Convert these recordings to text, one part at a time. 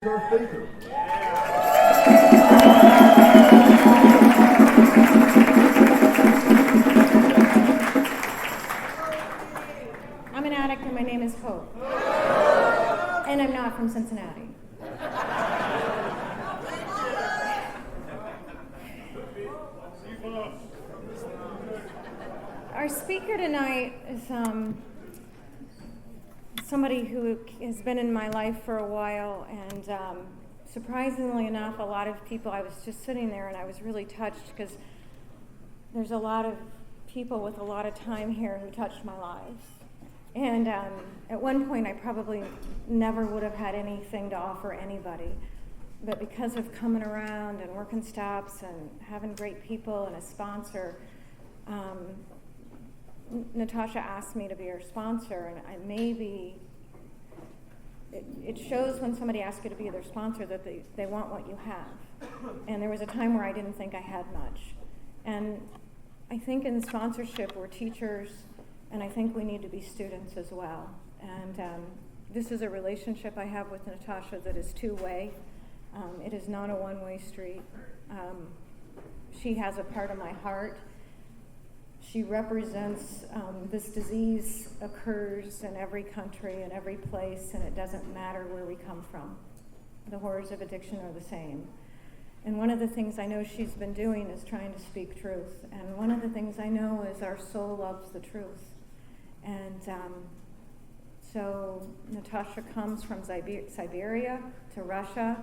Our speaker. I'm an addict and my name is Hope. And I'm not from Cincinnati. Our speaker tonight is somebody who has been in my life for a while, and surprisingly enough, a lot of people, I was just sitting there and I was really touched because there's a lot of people with a lot of time here who touched my life. And at one point I probably never would have had anything to offer anybody, but because of coming around and working stops and having great people and a sponsor, Natasha asked me to be her sponsor, and it shows when somebody asks you to be their sponsor that they want what you have. And there was a time where I didn't think I had much. And I think in sponsorship we're teachers, and I think we need to be students as well. And this is a relationship I have with Natasha that is two-way. It is not a one-way street. She has a part of my heart. She represents, this disease occurs in every country and every place, and it doesn't matter where we come from. The horrors of addiction are the same. And one of the things I know she's been doing is trying to speak truth. And one of the things I know is our soul loves the truth. And so Natasha comes from Siberia to Russia,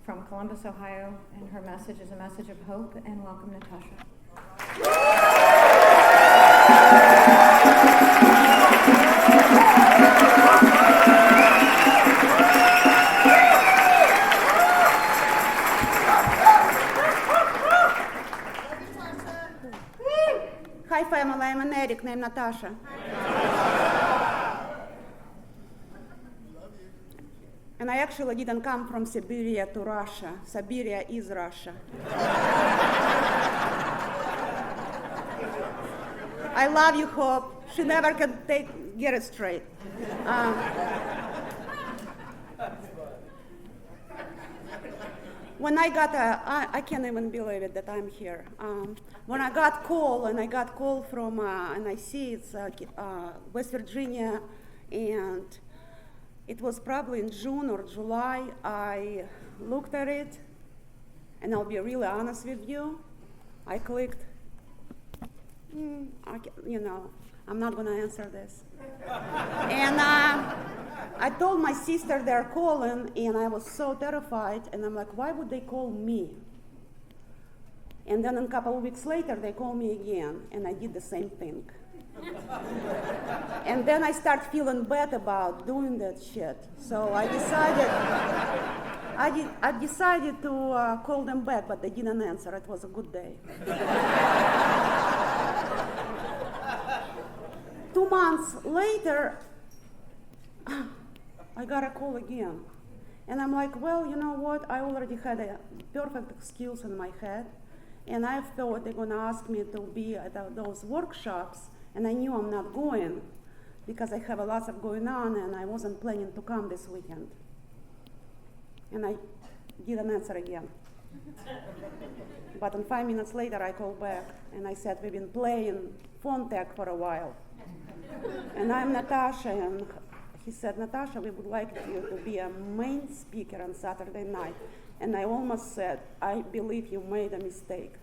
from Columbus, Ohio, and her message is a message of hope. And welcome, Natasha. Hi family, I'm an addict named Natasha. And I actually didn't come from Siberia to Russia. Siberia is Russia. I love you, Hope. She never can get it straight. When I got I can't even believe it that I'm here. When I got call from, and I see it's West Virginia, and it was probably in June or July, I looked at it, and I'll be really honest with you, I clicked, I'm not gonna answer this. And I told my sister they're calling, and I was so terrified, and I'm like, why would they call me? And then a couple of weeks later, they called me again, and I did the same thing. And then I start feeling bad about doing that shit. So I decided to call them back, but they didn't answer. It was a good day. 2 months later, I got a call again. And I'm like, well, you know what? I already had a perfect excuse in my head. And I thought they're gonna ask me to be at those workshops. And I knew I'm not going because I have a lot of going on and I wasn't planning to come this weekend. And I didn't answer again. But 5 minutes later, I called back and I said, we've been playing phone tag for a while. And I'm Natasha, and he said, Natasha, we would like you to be a main speaker on Saturday night. And I almost said, I believe you made a mistake.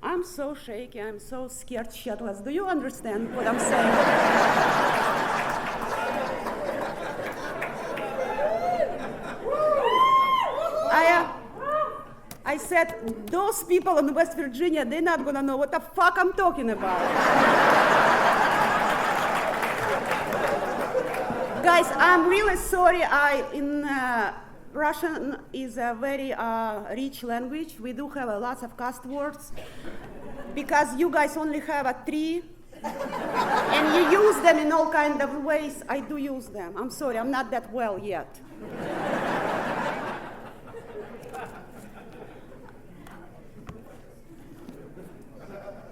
I'm so shaky, I'm so scared shitless. Do you understand what I'm saying? I said, those people in West Virginia, they're not gonna know what the fuck I'm talking about. Guys, I'm really sorry. Russian is a very rich language. We do have lots of cuss words. Because you guys only have 3, and you use them in all kinds of ways, I do use them. I'm sorry, I'm not that well yet.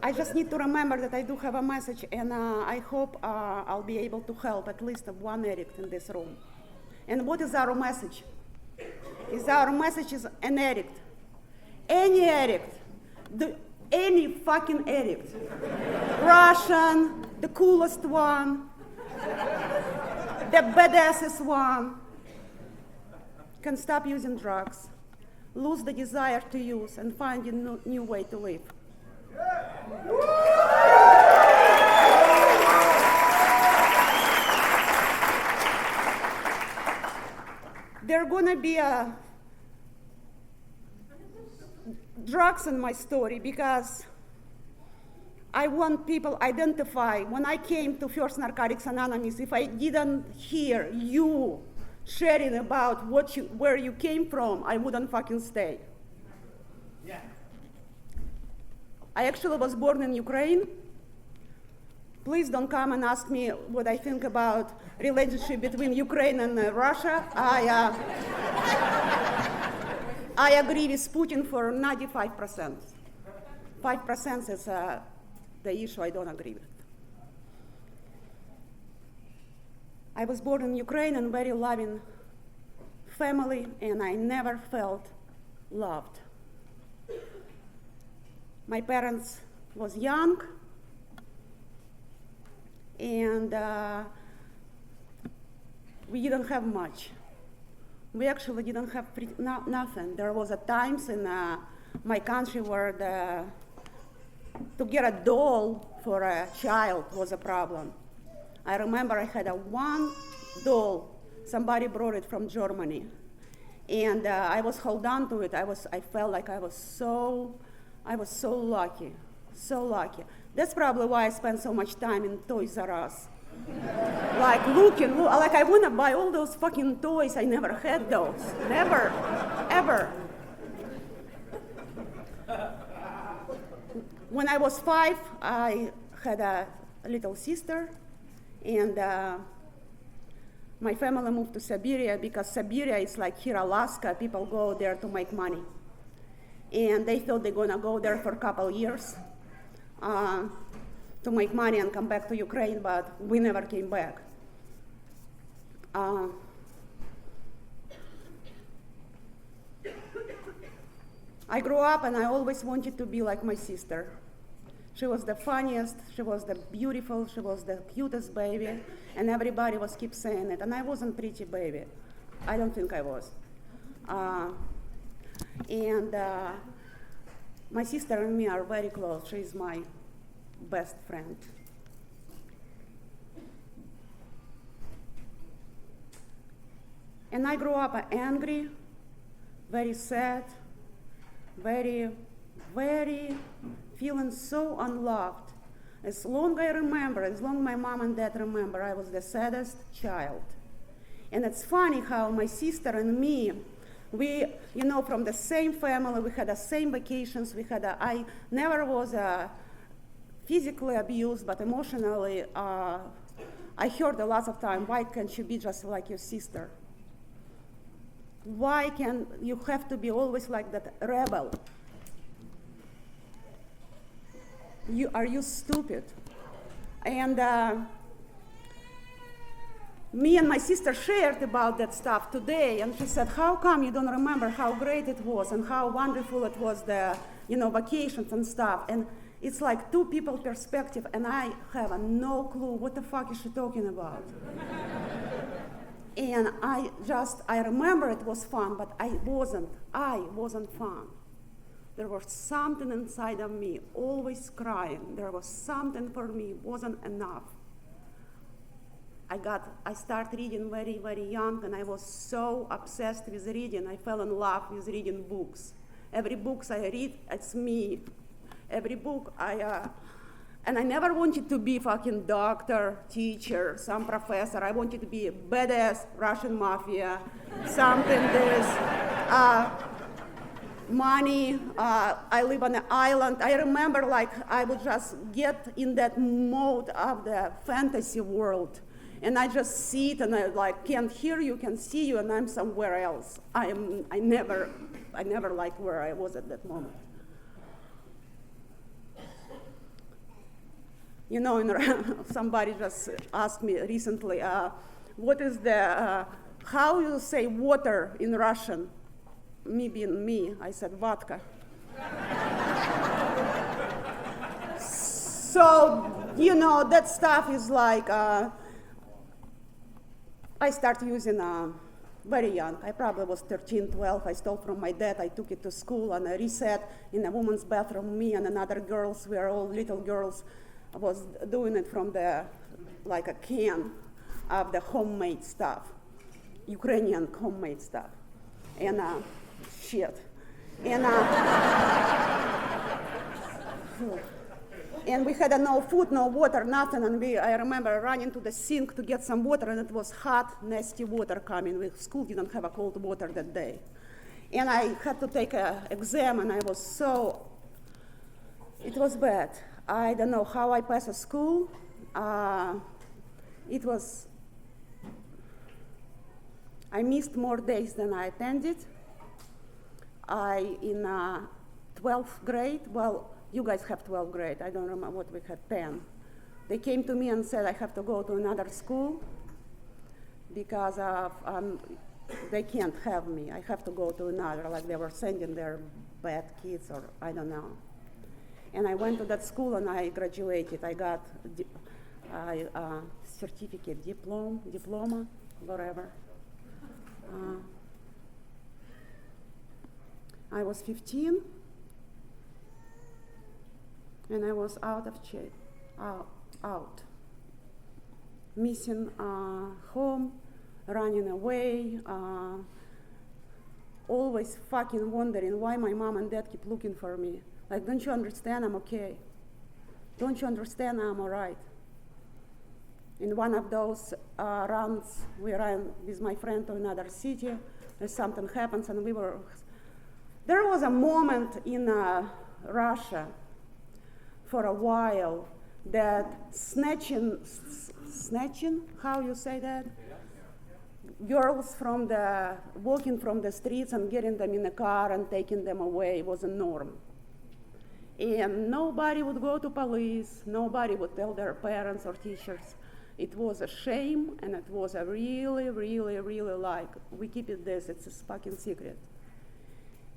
I just need to remember that I do have a message, and I hope I'll be able to help at least one addict in this room. And what is our message? Our message is an addict. Any addict. Any fucking addict. Russian, the coolest one, the badassest one, can stop using drugs, lose the desire to use, and find a new way to live. There are gonna be drugs in my story because I want people identify. When I came to First Narcotics Anonymous, if I didn't hear you sharing about where you came from, I wouldn't fucking stay. Yeah. I actually was born in Ukraine. Please don't come and ask me what I think about relationship between Ukraine and Russia. I agree with Putin for 95%. 5% is the issue I don't agree with. I was born in Ukraine in a very loving family, and I never felt loved. My parents was young, and we didn't have much. We actually didn't have nothing. There was a times in my country where to get a doll for a child was a problem. I remember I had one doll. Somebody brought it from Germany, and I was held on to it. I felt like I was so lucky, so lucky. That's probably why I spent so much time in Toys R Us. Like like I want to buy all those fucking toys. I never had those, never, ever. When I was 5, I had a little sister, and my family moved to Siberia because Siberia is like here, Alaska. People go there to make money, and they thought they're gonna go there for a couple years to make money and come back to Ukraine, but we never came back. I grew up and I always wanted to be like my sister. She was the funniest, she was the beautiful, she was the cutest baby, and everybody was keep saying it. And I wasn't pretty baby. I don't think I was. My sister and me are very close. She's my best friend. And I grew up angry, very sad, very feeling so unloved. As long I remember, as long my mom and dad remember, I was the saddest child. And it's funny how my sister and me, we, from the same family, we had the same vacations, I never was physically abused, but emotionally, I heard a lot of time, why can't you be just like your sister? Why can you have to be always like that rebel? Are you stupid? And me and my sister shared about that stuff today, and she said, how come you don't remember how great it was and how wonderful it was, the vacations and stuff? And it's like two people perspective, and I have no clue what the fuck is she talking about. And I remember it was fun, but I wasn't fun. There was something inside of me, always crying. There was something for me, wasn't enough. I started reading very, very young, and I was so obsessed with reading. I fell in love with reading books. Every book I read, it's me. Every book and I never wanted to be fucking doctor, teacher, some professor. I wanted to be a badass Russian mafia, something this. Money, I live on an island. I remember I would just get in that mode of the fantasy world. And I just see it and I can't hear you, can see you, and I'm somewhere else. I never liked where I was at that moment. Somebody just asked me recently, what is the how you say water in Russian? Me being me, I said vodka. So, that stuff is like, I started using very young. I probably was 13, 12. I stole from my dad. I took it to school and I reset in a woman's bathroom. Me and another girls, we are all little girls, I was doing it from like a can of the homemade stuff, Ukrainian homemade stuff. And shit. And and we had no food, no water, nothing. And I remember running to the sink to get some water, and it was hot, nasty water coming. School didn't have a cold water that day. And I had to take an exam, and it was bad. I don't know how I passed school. I missed more days than I attended. In 12th grade, well, you guys have 12th grade. I don't remember what we had, 10. They came to me and said I have to go to another school because they can't have me. I have to go to another, like they were sending their bad kids or I don't know. And I went to that school and I graduated. I got a certificate, diploma, whatever. I was 15. And I was out of shape, out. Missing home, running away, always fucking wondering why my mom and dad keep looking for me. Like, don't you understand I'm okay? Don't you understand I'm all right? In one of those runs, we ran with my friend to another city, and something happens, and there was a moment in Russia for a while that snatching, how you say that? Girls walking from the streets and getting them in a car and taking them away was a norm. And nobody would go to police, nobody would tell their parents or teachers. It was a shame, and it was a really, really, really like, we keep it this, it's a fucking secret.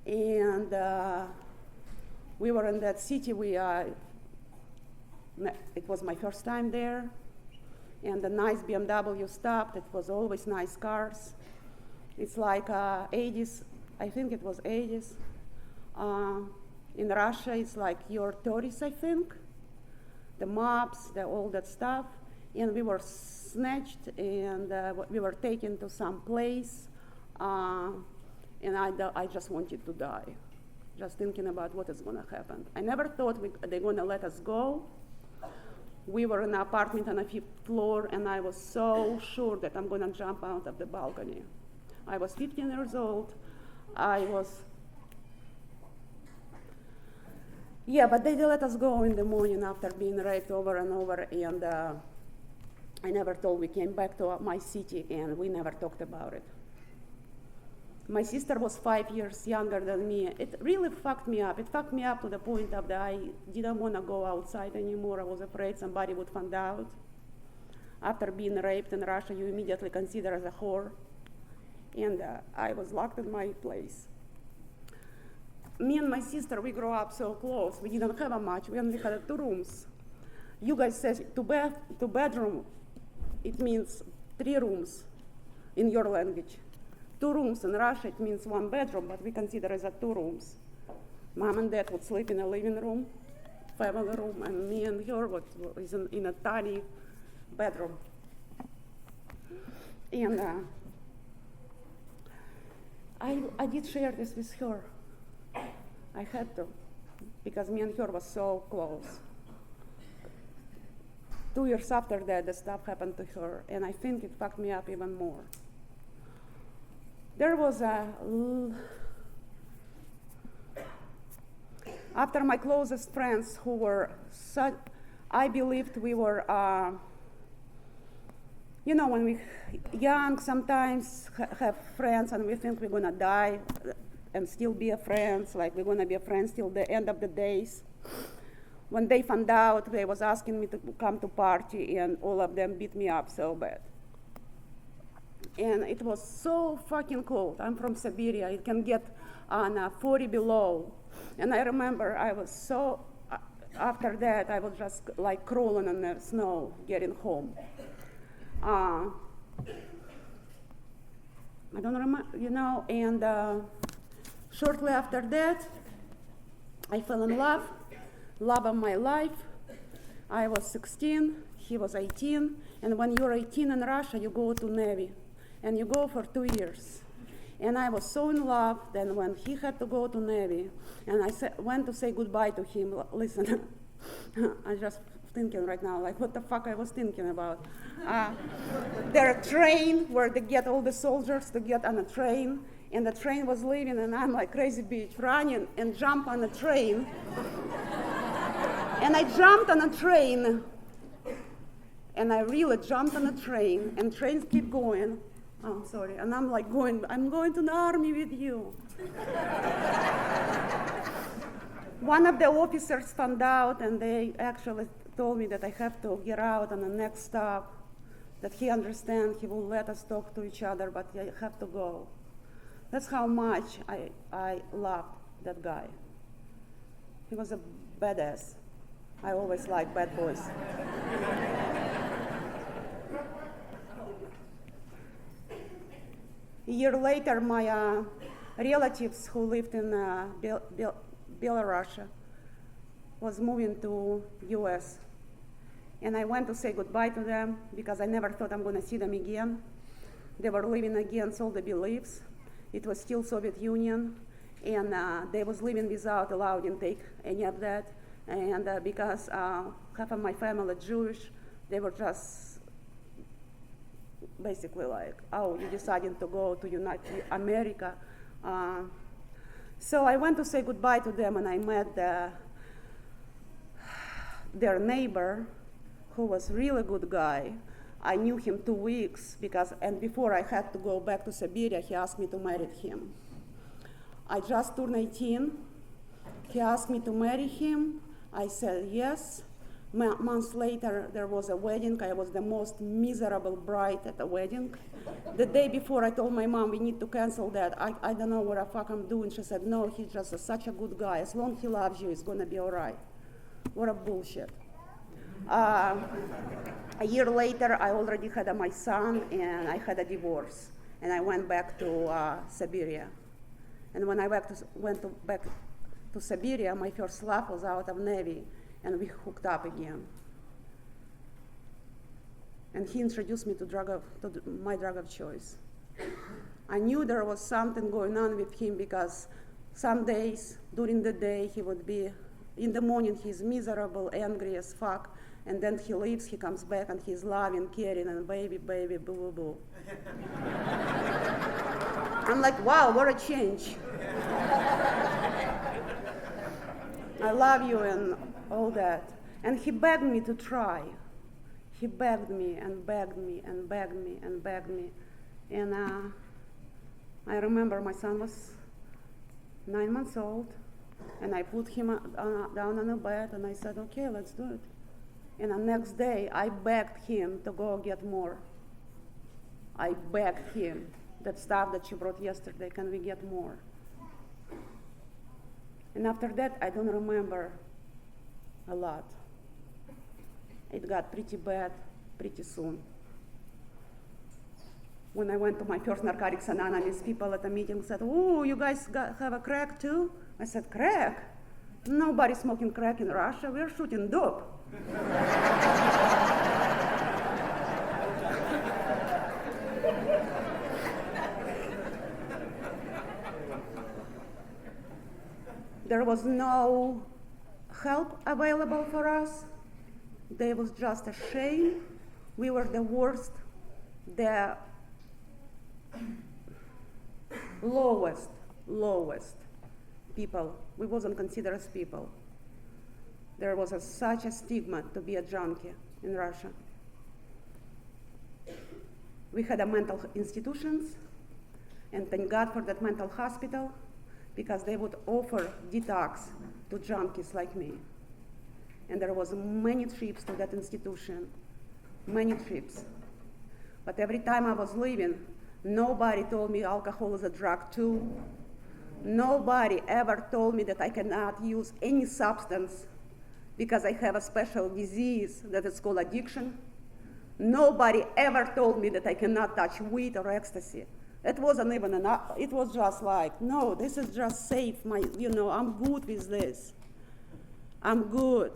And we were in that city, it was my first time there, and the nice BMW stopped. It was always nice cars. It's like 80s, I think it was 80s. In Russia, it's like your 30s, I think. The mobs, all that stuff. And we were snatched, and we were taken to some place, and I just wanted to die, just thinking about what is gonna happen. I never thought they're gonna let us go. We were in an apartment on the 5th floor, and I was so sure that I'm gonna jump out of the balcony. I was 15 years old. But they let us go in the morning after being raped over and over, and I never told. We came back to my city, and we never talked about it. My sister was 5 years younger than me. It really fucked me up. It fucked me up to the point of that I didn't want to go outside anymore. I was afraid somebody would find out. After being raped in Russia, you immediately consider as a whore. And I was locked in my place. Me and my sister, we grew up so close. We didn't have much. We only had 2 rooms. You guys say two bedroom, it means 3 rooms in your language. 2 rooms in Russia, it means 1 bedroom, but we consider it as 2 rooms. Mom and dad would sleep in a living room, family room, and me and her was in a tiny bedroom. And I did share this with her. I had to, because me and her was so close. 2 years after that, the stuff happened to her, and I think it fucked me up even more. There was after my closest friends who were, I believed we were, when we young, sometimes have friends and we think we're gonna die and still be friends, like we're gonna be friends till the end of the days. When they found out, they was asking me to come to party, and all of them beat me up so bad. and it was so fucking cold. I'm from Siberia. It can get on 40 below. And I remember I was so, after that, I was just like crawling in the snow, getting home. I don't remember, and shortly after that, I fell in love of my life. I was 16, he was 18, and when you're 18 in Russia, you go to Navy, and you go for 2 years. And I was so in love, then when he had to go to Navy, and I went to say goodbye to him, listen, I'm just thinking right now, like what the fuck I was thinking about. Their train, where they get all the soldiers to get on a train, and the train was leaving, and I'm like crazy bitch, running and jump on the train. And I jumped on a train, and I really jumped on a train, and trains keep going. Oh, sorry, and I'm like I'm going to the army with you. One of the officers found out, and they actually told me that I have to get out on the next stop, that he understands, he will let us talk to each other, but I have to go. That's how much I loved that guy. He was a badass. I always like bad boys. A year later, my relatives who lived in Belarus was moving to US. And I went to say goodbye to them because I never thought I'm going to see them again. They were living against all the beliefs. It was still Soviet Union, and they was living without allowed intake, any of that. And because half of my family is Jewish, they were just basically like, oh, you're deciding to go to United America. So I went to say goodbye to them, and I met their neighbor, who was really good guy. I knew him 2 weeks and before I had to go back to Siberia, he asked me to marry him. I just turned 18. He asked me to marry him. I said yes. Months later, there was a wedding. I was the most miserable bride at the wedding. The day before, I told my mom, we need to cancel that. I don't know what the fuck I'm doing. She said, no, he's just such a good guy. As long as he loves you, it's going to be all right. What a bullshit. A year later, I already had my son, and I had a divorce. And I went back to Siberia. And when I went back to Siberia, my first love was out of Navy, and we hooked up again. And he introduced me to my drug of choice. I knew there was something going on with him because some days during the day he would be, in the morning he's miserable, angry as fuck, and then he leaves, he comes back, and he's loving, caring, and baby, baby, boo, boo, boo. I'm like, wow, what a change. I love you and all that. And he begged me to try. He begged me and begged me and begged me and begged me. And I remember my son was 9 months old, and I put him down on a bed, and I said, okay, let's do it. And the next day, I begged him to go get more. I begged him, that stuff that you brought yesterday, can we get more? And after that, I don't remember a lot. It got pretty bad pretty soon. When I went to my first Narcotics Anonymous, people at the meeting said, oh, you guys have a crack too? I said, crack? Nobody's smoking crack in Russia, we're shooting dope. There was no help available for us. There was just a shame. We were the worst, the lowest people. We wasn't considered as people. There was such a stigma to be a junkie in Russia. We had a mental institutions, and thank God for that mental hospital, because they would offer detox to junkies like me. And there was many trips to that institution, many trips. But every time I was leaving, Nobody told me alcohol is a drug too. Nobody ever told me that I cannot use any substance because I have a special disease that is called addiction. Nobody ever told me that I cannot touch weed or ecstasy. It wasn't even enough. It was just like, no, this is just safe. I'm good with this. I'm good.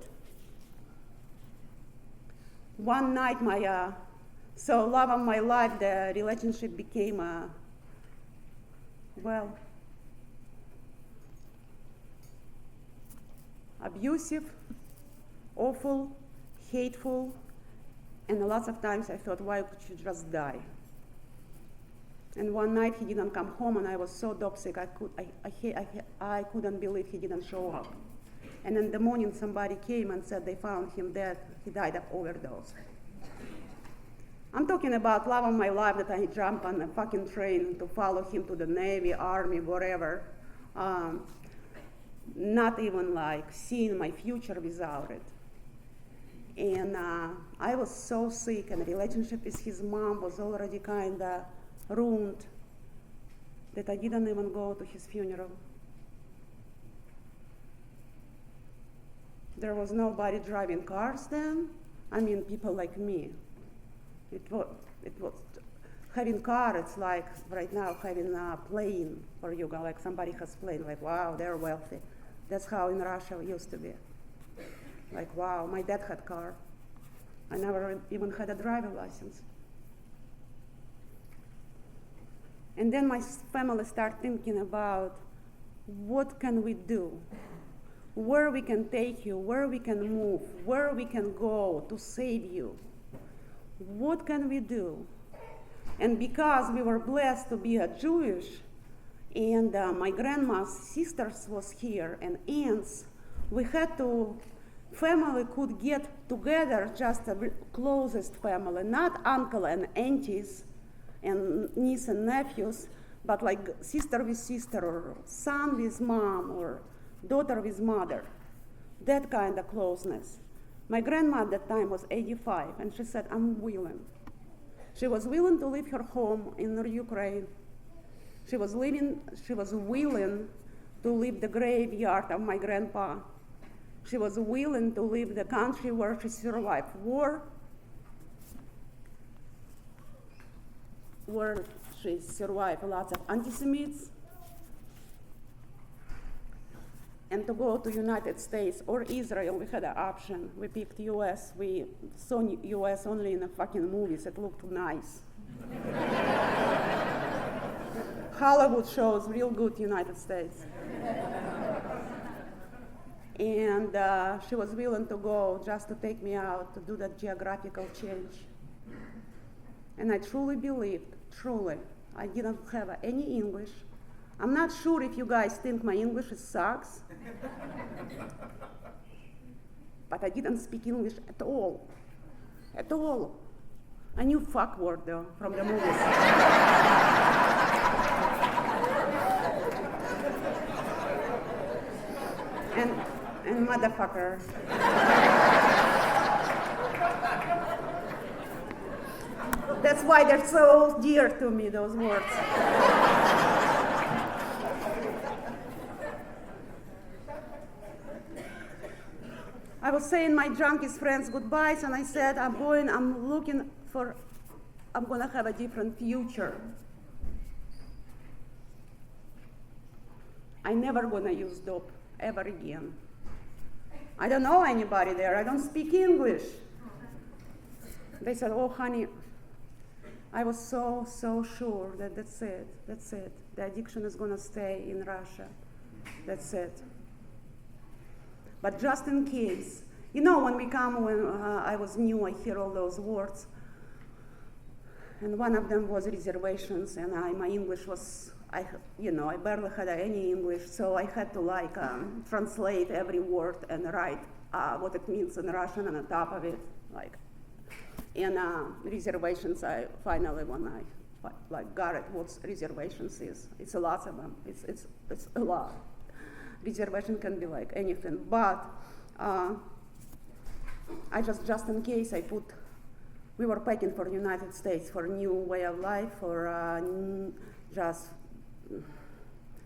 One night, love of my life, the relationship became, abusive, awful, hateful, and lots of times I thought, why could you just die? And one night he didn't come home, and I was so dopesick I couldn't believe he didn't show up. And in the morning somebody came and said they found him dead. He died of overdose. I'm talking about love of my life, that I jumped on a fucking train to follow him to the Navy, Army, whatever. Not even like seeing my future without it. And I was so sick, and the relationship with his mom was already kind of ruined, that I didn't even go to his funeral. There was nobody driving cars then. I mean, people like me. It was having car. It's like right now having a plane for you, like somebody has plane. Like, wow, they're wealthy. That's how in Russia it used to be. Like, wow, my dad had car. I never even had a driver's license. And then my family started thinking about what can we do, where we can take you, where we can move, where we can go to save you. What can we do? And because we were blessed to be a Jewish, and my grandma's sisters was here and aunts, we had to, family could get together, just the closest family, not uncle and aunties and niece and nephews, but like sister with sister, or son with mom, or daughter with mother, that kind of closeness. My grandma at that time was 85, and she said, I'm willing. She was willing to leave her home in Ukraine. She was willing to leave the graveyard of my grandpa. She was willing to leave the country where she survived war, where she survived lots of anti-Semites, and to go to United States or Israel. We had an option. We picked US. We saw US only in the fucking movies. It looked nice. Hollywood shows real good United States. And she was willing to go just to take me out to do that geographical change. And I truly believed, I didn't have any English. I'm not sure if you guys think my English sucks, but I didn't speak English at all. At all. I knew fuck word though from the movies. and motherfucker. That's why they're so dear to me, those words. I was saying my junkies friends goodbyes, and I said, I'm gonna have a different future. I'm never gonna use dope ever again. I don't know anybody there. I don't speak English. They said, oh, honey, I was so sure that that's it. The addiction is gonna stay in Russia. That's it. But just in case, when I was new, I hear all those words. And one of them was reservations, and my English was, I barely had any English, so I had to translate every word and write what it means in Russian on the top of it, And reservations, I finally, when I got it, what reservations is. It's a lot of them. It's a lot. Reservation can be like anything, but I just in case I put we were packing for the United States for a new way of life, for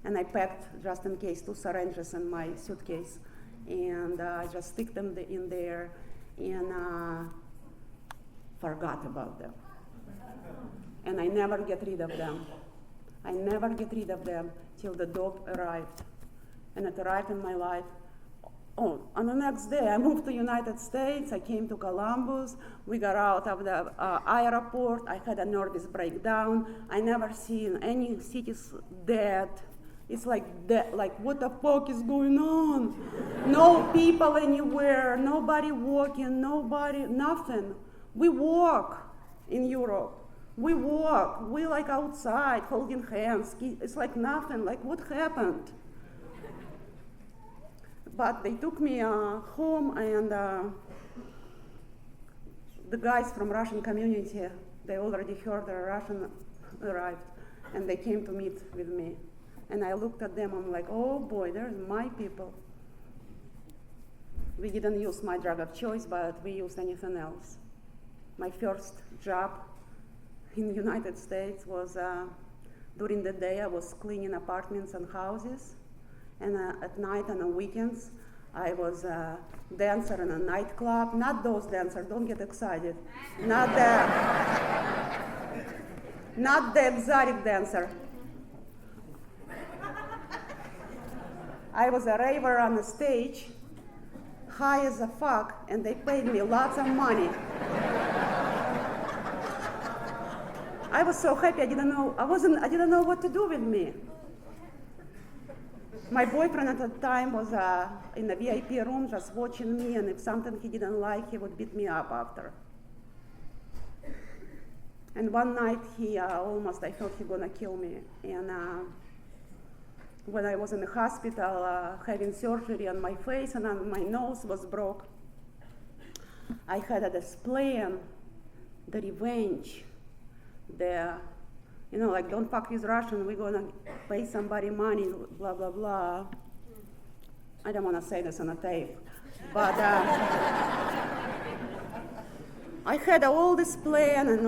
and I packed just in case 2 syringes in my suitcase, and I just stick them in there and forgot about them. And I never get rid of them. I never get rid of them till the dog arrived. And it arrived in my life. Oh, on the next day, I moved to United States. I came to Columbus. We got out of the airport. I had a nervous breakdown. I never seen any cities dead. It's like that, like what the fuck is going on? No people anywhere, nobody walking, nobody, nothing. We walk in Europe. We walk, we like outside, holding hands. It's like nothing, like what happened? But they took me home, and the guys from Russian community, they already heard the Russian arrived, and they came to meet with me. And I looked at them, I'm like, oh boy, there's my people. We didn't use my drug of choice, but we used anything else. My first job in the United States was during the day I was cleaning apartments and houses, and at night and on weekends I was a dancer in a nightclub. Not those dancers, don't get excited. Not the exotic dancer. I was a raver on the stage, high as a fuck, and they paid me lots of money. I was so happy, I didn't know what to do with me. My boyfriend at the time was in the VIP room just watching me, and if something he didn't like, he would beat me up after. And one night I thought he gonna kill me. And when I was in the hospital having surgery on my face and on my nose was broke, I had this plan, the revenge, like don't fuck with Russian, we're gonna pay somebody money, blah, blah, blah. I don't wanna say this on a tape, but I had all this plan and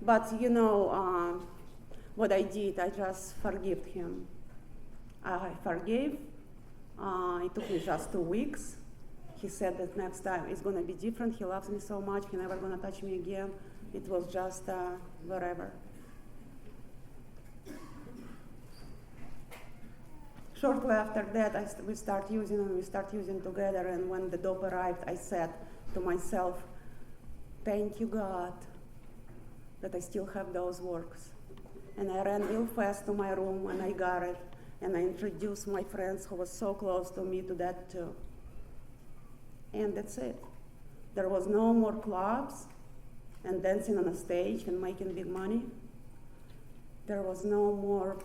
but what I did, I just forgave him. I forgave, it took me just 2 weeks. He said that next time it's gonna be different, he loves me so much, he never gonna touch me again. It was just whatever. Shortly after that, we start using together, and when the dope arrived, I said to myself, thank you, God, that I still have those works. And I ran real fast to my room, and I got it, and I introduced my friends who was so close to me to that too. And that's it. There was no more clubs and dancing on a stage and making big money. There was no more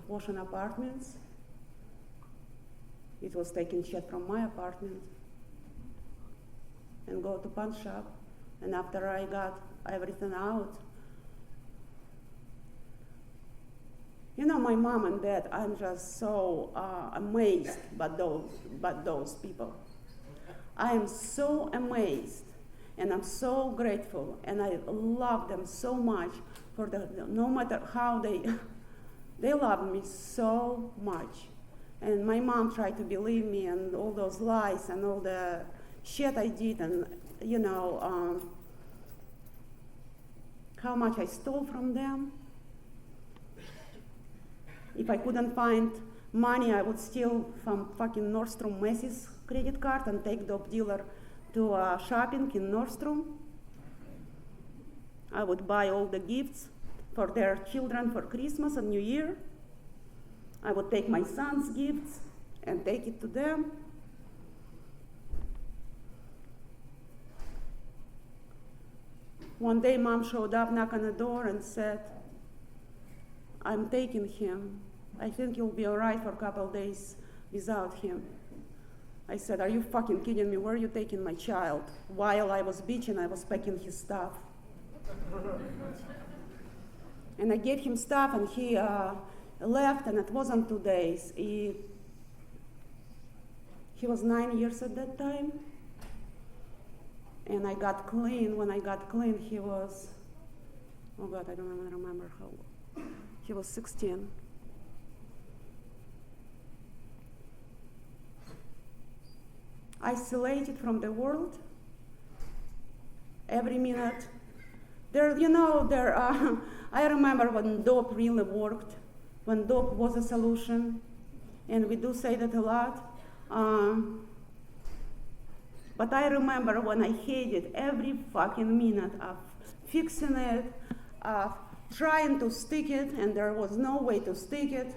washing apartments. It was taking shit from my apartment and go to pawn shop. And after I got everything out, my mom and dad, I'm just so amazed by those people. I am so amazed, and I'm so grateful, and I love them so much for no matter how they love me so much. And my mom tried to believe me and all those lies and all the shit I did, and how much I stole from them. If I couldn't find money, I would steal from fucking Nordstrom Macy's credit card and take dope dealer to shopping in Nordstrom. I would buy all the gifts for their children for Christmas and New Year. I would take my son's gifts and take it to them. One day, mom showed up, knocked on the door, and said, I'm taking him. I think you'll be all right for a couple of days without him. I said, are you fucking kidding me? Where are you taking my child? While I was bitching, I was packing his stuff. And I gave him stuff, and he left, and it wasn't 2 days. He was 9 years at that time. And I got clean. When I got clean, he was, oh God, I don't even remember how, he was 16. Isolated from the world, every minute. I remember when dope really worked, when dope was a solution, and we do say that a lot. But I remember when I hated every fucking minute of fixing it, of trying to stick it, and there was no way to stick it.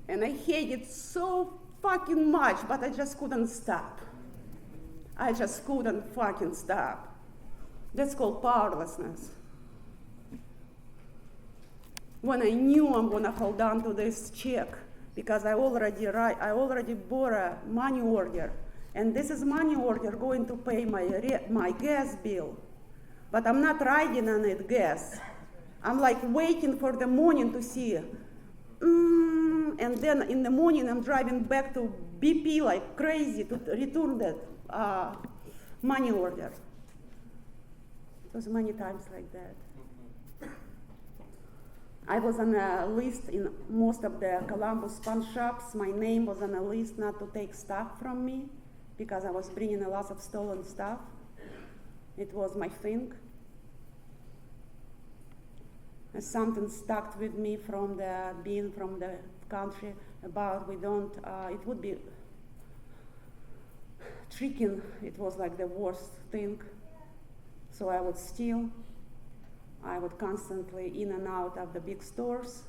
And I hated so fucking much, but I just couldn't stop. I just couldn't fucking stop. That's called powerlessness. When I knew I'm gonna hold on to this check, because I already bought a money order, and this is money order going to pay my gas bill, but I'm not riding on it gas. I'm like waiting for the morning to see, and then in the morning I'm driving back to BP like crazy to return that money order. It was many times like that. I was on a list in most of the Columbus pawn shops. My name was on a list not to take stuff from me because I was bringing a lot of stolen stuff. It was my thing. And something stuck with me from being from the country about it would be tricking. It was like the worst thing. So I would steal. I would constantly in and out of the big stores,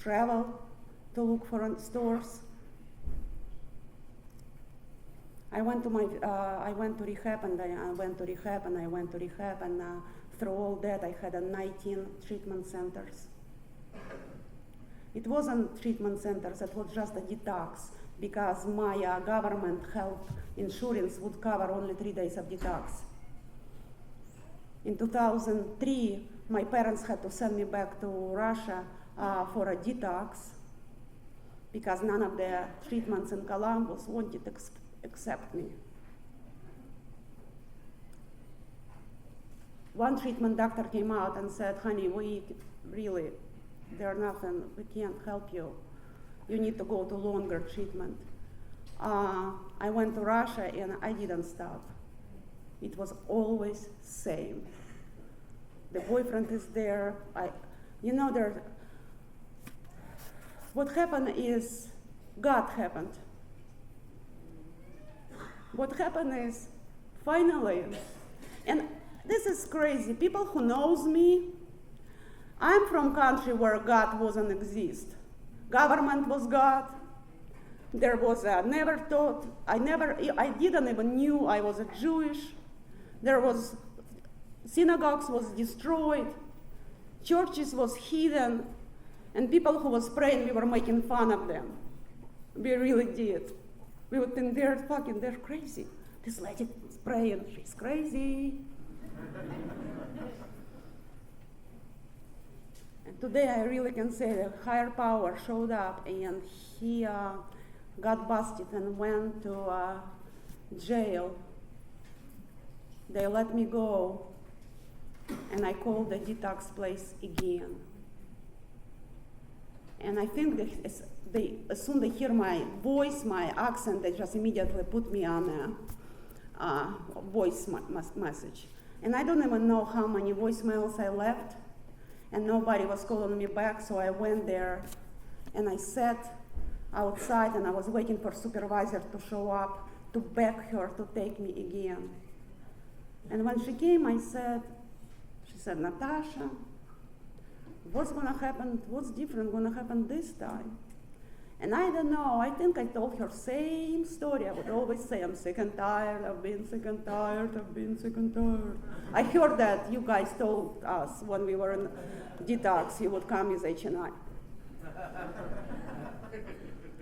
travel to look for stores. I went to rehab, and I went to rehab, and through all that, I had 19 treatment centers. It wasn't treatment centers; it was just a detox because my government health insurance would cover only 3 days of detox. In 2003, my parents had to send me back to Russia for a detox because none of the treatments in Columbus wanted to accept me. One treatment doctor came out and said, honey, there's nothing, we can't help you. You need to go to longer treatment. I went to Russia and I didn't stop. It was always same. The boyfriend is there. What happened is God happened. What happened is finally, and this is crazy. People who knows me, I'm from country where God wasn't exist. Government was God. There was I didn't even knew I was a Jewish. There was synagogues was destroyed, churches was hidden, and people who was praying, we were making fun of them. We really did. We would think they're crazy. This lady is praying, she's crazy. And today I really can say the higher power showed up, and he got busted and went to jail. They let me go, and I called the detox place again. And I think as soon as they hear my voice, my accent, they just immediately put me on a voice message. And I don't even know how many voicemails I left, and nobody was calling me back, so I went there, and I sat outside, and I was waiting for supervisor to show up to beg her to take me again. And when she came, she said, Natasha, what's gonna happen, what's different gonna happen this time? And I don't know, I think I told her same story. I would always say, I'm sick and tired, I've been sick and tired, I've been sick and tired. I heard that you guys told us when we were in detox, you would come with HNI.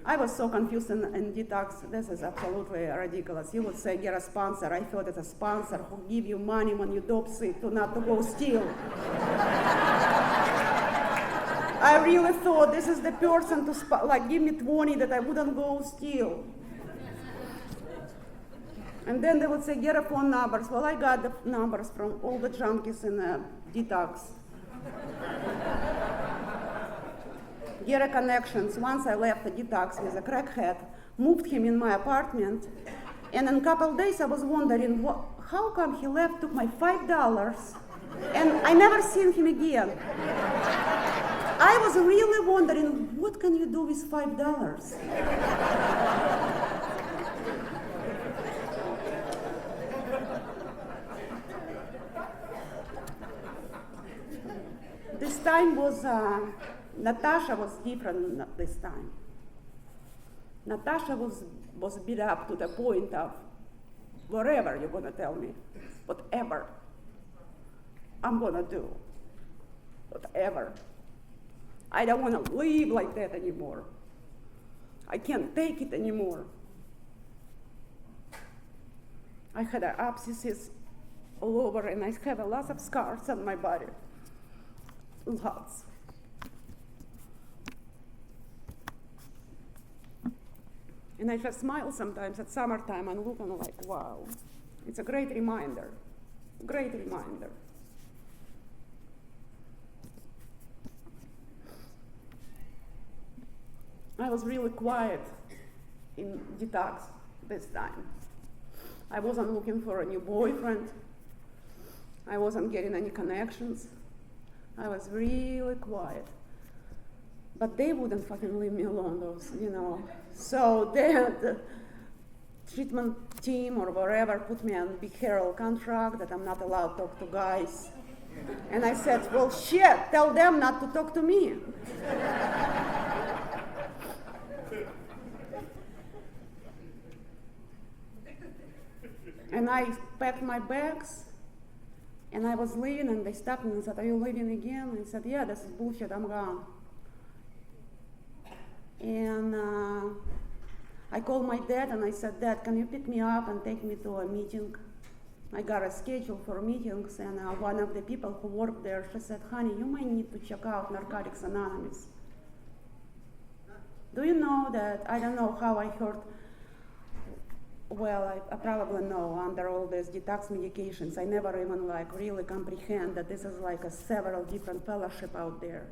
I was so confused in detox. This is absolutely ridiculous. You would say, get a sponsor. I thought it's a sponsor who give you money when you dope sick not to go steal. I really thought this is the person to give me 20 that I wouldn't go steal. And then they would say, get a phone numbers. Well, I got the numbers from all the junkies in detox. Get a connections. Once I left the detox with a crackhead, moved him in my apartment, and in a couple of days I was wondering, how come he left, took my $5, and I never seen him again. I was really wondering, what can you do with $5? This time was, Natasha was different this time. Natasha was beat up to the point of, whatever you're gonna tell me, whatever, I'm gonna do, whatever. I don't wanna live like that anymore. I can't take it anymore. I had abscesses all over, and I have a lot of scars on my body. Lots. And I just smile sometimes at summertime and look and I'm like, wow, it's a great reminder, great reminder. I was really quiet in detox this time. I wasn't looking for a new boyfriend. I wasn't getting any connections. I was really quiet. But they wouldn't fucking leave me alone, those, So the treatment team or whatever put me on behavioral contract that I'm not allowed to talk to guys. And I said, well, shit, tell them not to talk to me. And I packed my bags, and I was leaving, and they stopped me and said, are you leaving again? And I said, yeah, this is bullshit, I'm gone. And I called my dad, and I said, Dad, can you pick me up and take me to a meeting? I got a schedule for meetings, and one of the people who worked there, she said, honey, you might need to check out Narcotics Anonymous. Do you know that, I don't know how I heard, well, I probably know under all these detox medications, I never even really comprehend that this is like a several different fellowship out there,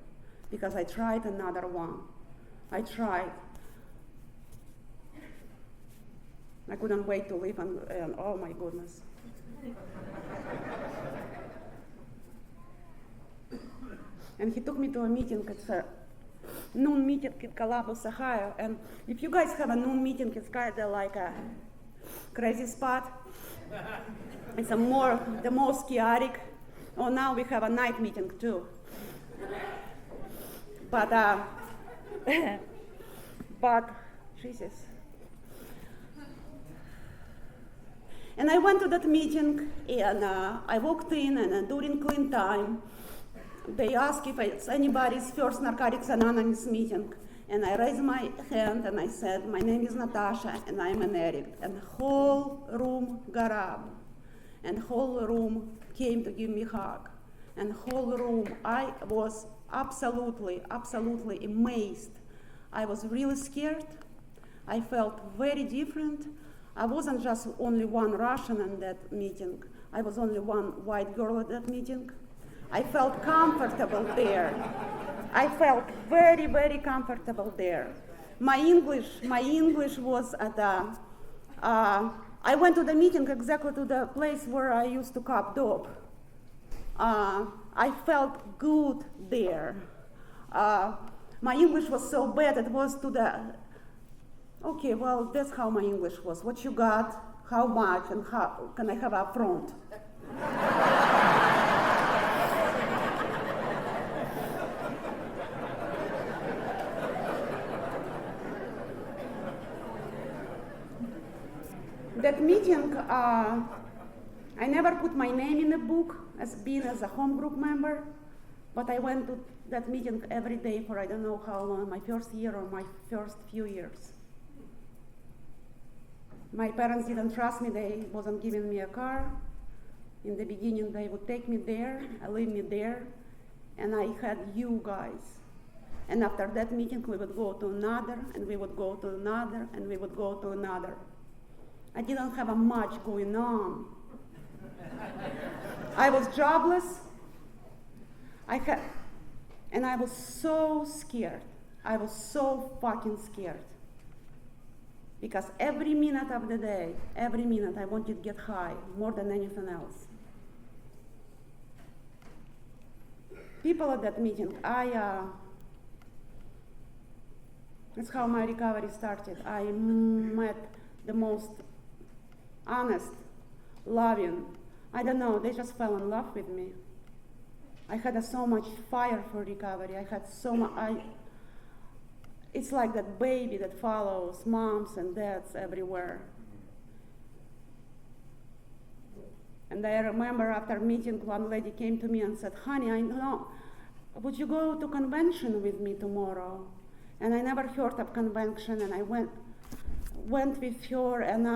because I tried another one. I tried. I couldn't wait to leave, and oh my goodness. And he took me to a meeting. It's a noon meeting in Columbus, Ohio. And if you guys have a noon meeting, it's kind of like a crazy spot. It's the most chaotic. Oh, now we have a night meeting too. But Jesus. And I went to that meeting, and I walked in, and during clean time, they asked if it's anybody's first Narcotics Anonymous meeting. And I raised my hand, and I said, my name is Natasha, and I'm an addict. And the whole room got up, and the whole room came to give me a hug. And the whole room, I was absolutely amazed. I was really scared. I felt very different. I wasn't just only one Russian in that meeting. I was only one white girl at that meeting. I felt comfortable there. I felt very, very comfortable there. My English was at I went to the meeting exactly to the place where I used to cop dope. I felt good there. My English was so bad, it was to the, okay, well, that's how my English was. What you got, how much, and how can I have up front? That meeting, I never put my name in the book as being as a home group member, but I went to that meeting every day for I don't know how long, my first year or my first few years. My parents didn't trust me, they wasn't giving me a car. In the beginning, they would take me there, leave me there, and I had you guys. And after that meeting, we would go to another, and we would go to another, and we would go to another. I didn't have much going on. I was jobless. And I was so scared. I was so fucking scared. Because every minute of the day, every minute, I wanted to get high more than anything else. People at that meeting, that's how my recovery started. I met the most honest, loving, I don't know, they just fell in love with me. I had so much fire for recovery. I had so much, it's like that baby that follows moms and dads everywhere. And I remember after meeting, one lady came to me and said, honey, I know, would you go to convention with me tomorrow? And I never heard of convention, and I went with her, and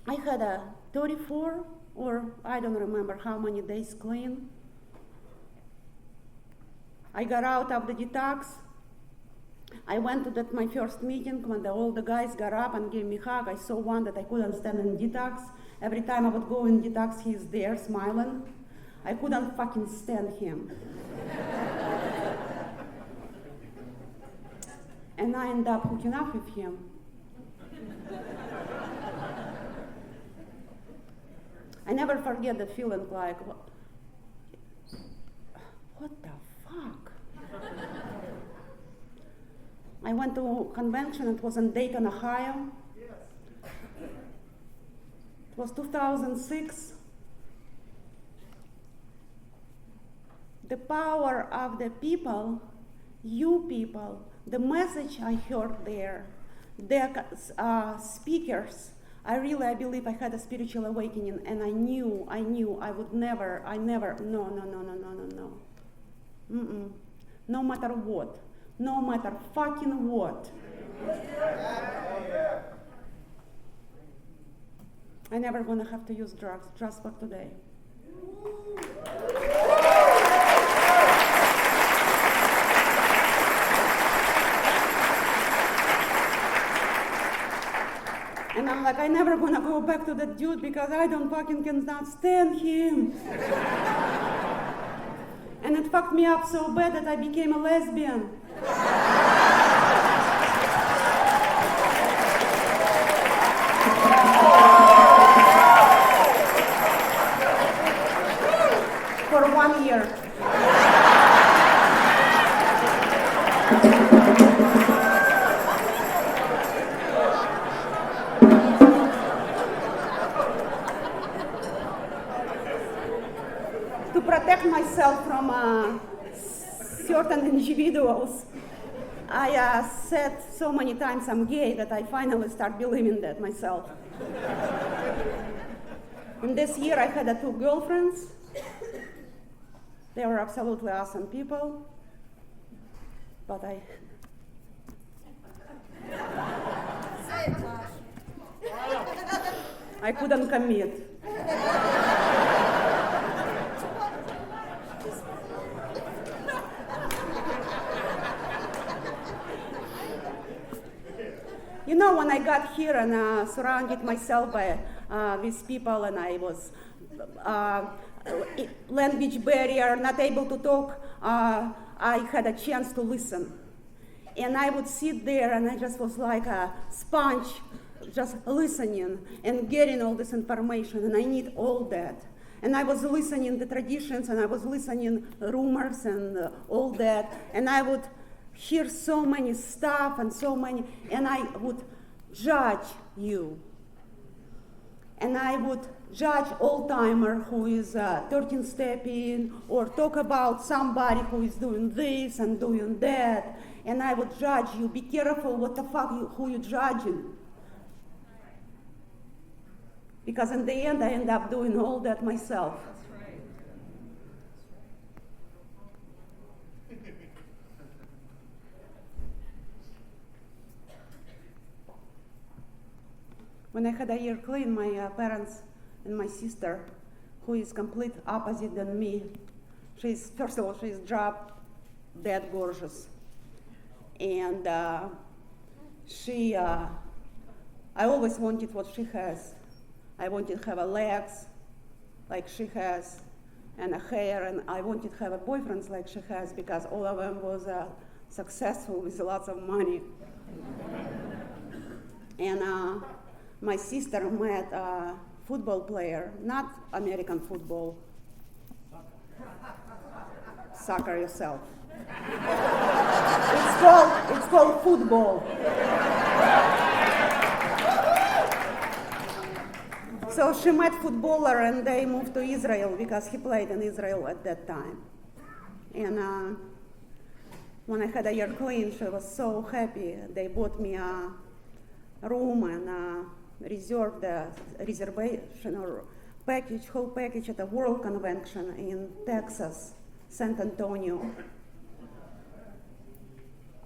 I had a 34, or I don't remember how many days clean. I got out of the detox. I went to my first meeting when all the guys got up and gave me a hug. I saw one that I couldn't stand in detox. Every time I would go in detox, he's there smiling. I couldn't fucking stand him. And I ended up hooking up with him. I never forget the feeling like, what the fuck? I went to a convention, it was in Dayton, Ohio. It was 2006. The power of the people, you people, the message I heard there, the speakers, I believe I had a spiritual awakening, and I knew I would never, no. Mm-mm. No matter what. No matter fucking what. I never gonna have to use drugs just for today. And I'm like, I never gonna go back to that dude because I don't fucking cannot stand him. And it fucked me up so bad that I became a lesbian. For 1 year. To protect myself from certain individuals, I said so many times I'm gay that I finally start believing that myself. And this year I had 2 girlfriends. They were absolutely awesome people, but I couldn't commit. You know, when I got here and surrounded myself by with people, and I was language barrier, not able to talk, I had a chance to listen. And I would sit there and I just was like a sponge, just listening and getting all this information, and I need all that. And I was listening the traditions, and I was listening rumors and all that, and I would hear so many stuff and so many, and I would judge you. And I would judge old-timer who is 13-stepping, or talk about somebody who is doing this and doing that, and I would judge you. Be careful what the fuck who you're judging. Because in the end, I end up doing all that myself. That's right. When I had a year clean, my parents and my sister, who is complete opposite than me, first of all, she's drop dead gorgeous. And I always wanted what she has. I wanted to have a legs like she has, and a hair, and I wanted to have a boyfriend like she has because all of them was successful with lots of money. And my sister met a football player, not American football, soccer yourself. It's called football. So she met footballer and they moved to Israel because he played in Israel at that time. And when I had a year clean, she was so happy. They bought me a room and reserved the reservation or whole package at a World Convention in Texas, San Antonio.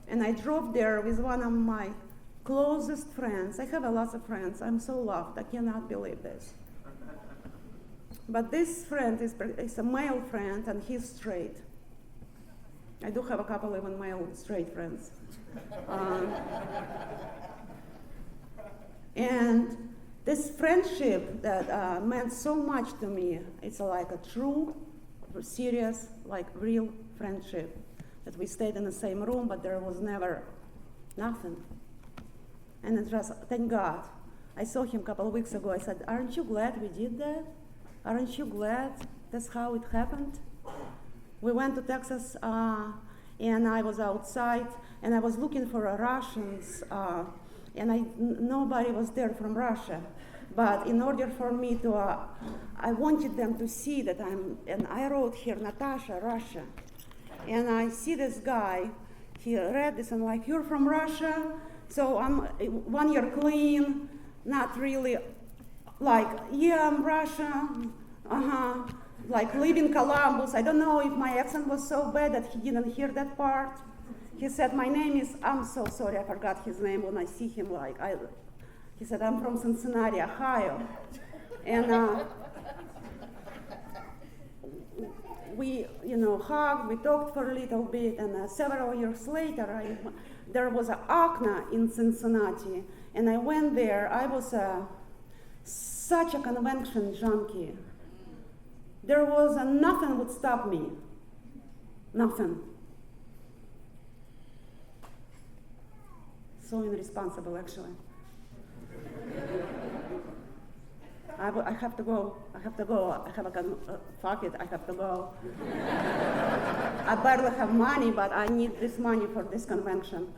And I drove there with one of my closest friends. I have a lot of friends. I'm so loved. I cannot believe this. But this friend is a male friend, and he's straight. I do have a couple even male straight friends. And this friendship that meant so much to me, it's like a true, serious, like real friendship. That we stayed in the same room, but there was never nothing. And it just, thank God. I saw him a couple of weeks ago. I said, aren't you glad we did that? Aren't you glad that's how it happened? We went to Texas, and I was outside, and I was looking for Russians, and nobody was there from Russia. But in order for me to, I wanted them to see that and I wrote here, Natasha, Russia. And I see this guy, he read this and like, you're from Russia? So I'm 1 year clean, not really like, yeah, I'm Russia, like live in Columbus. I don't know if my accent was so bad that he didn't hear that part. He said, my name is, I'm so sorry, I forgot his name when I see him, he said, I'm from Cincinnati, Ohio. And we, hugged, we talked for a little bit, and several years later, there was an ACNA in Cincinnati, and I went there. I was such a convention junkie. There was nothing would stop me, nothing. So irresponsible, actually. I have to go. I have fuck it, I have to go. I barely have money, but I need this money for this convention.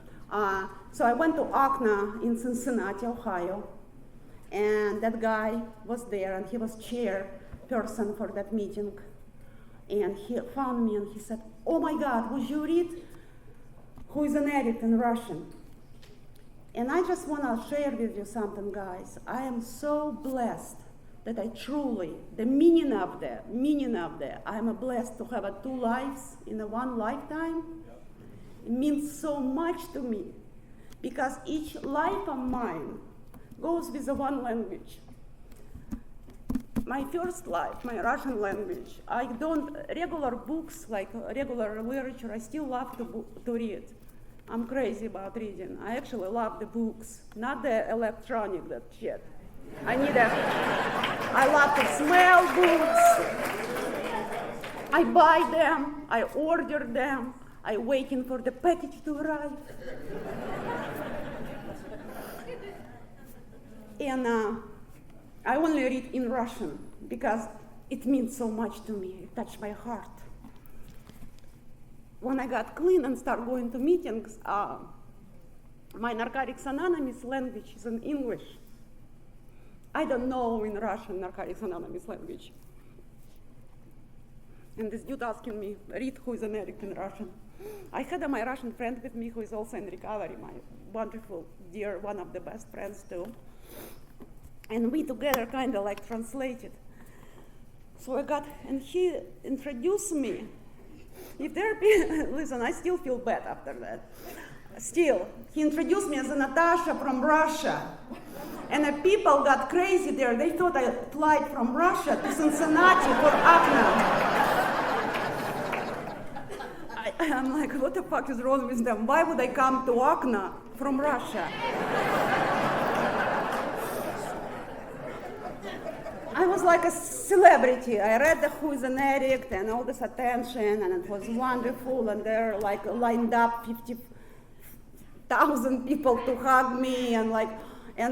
So I went to ACNA in Cincinnati, Ohio, and that guy was there, and he was chairperson for that meeting. And he found me, and he said, oh my God, would you read Who is an Addict in Russian? And I just want to share with you something, guys. I am so blessed that I truly, the meaning of that, I'm blessed to have 2 lives in one lifetime. It means so much to me because each life of mine goes with one language. My first life, my Russian language, I don't, regular books, like regular literature, I still love to read. I'm crazy about reading. I actually love the books, not the electronic, that shit. I love to smell books. I buy them, I order them, I waiting for the package to arrive. And I only read in Russian because it means so much to me, it touched my heart. When I got clean and started going to meetings, my Narcotics Anonymous language is in English. I don't know in Russian Narcotics Anonymous language. And this dude asking me, read Who is an Addict in Russian. I had my Russian friend with me who is also in recovery, my wonderful, dear, one of the best friends too. And we together kind of like translated. So and he introduced me. If there be, listen, I still feel bad after that. Still, he introduced me as a Natasha from Russia. And the people got crazy there. They thought I applied from Russia to Cincinnati for ACNA. I'm like, what the fuck is wrong with them? Why would I come to ACNA from Russia? like a celebrity. I read the Who is an Addict and all this attention, and it was wonderful, and there like lined up 50,000 people to hug me, and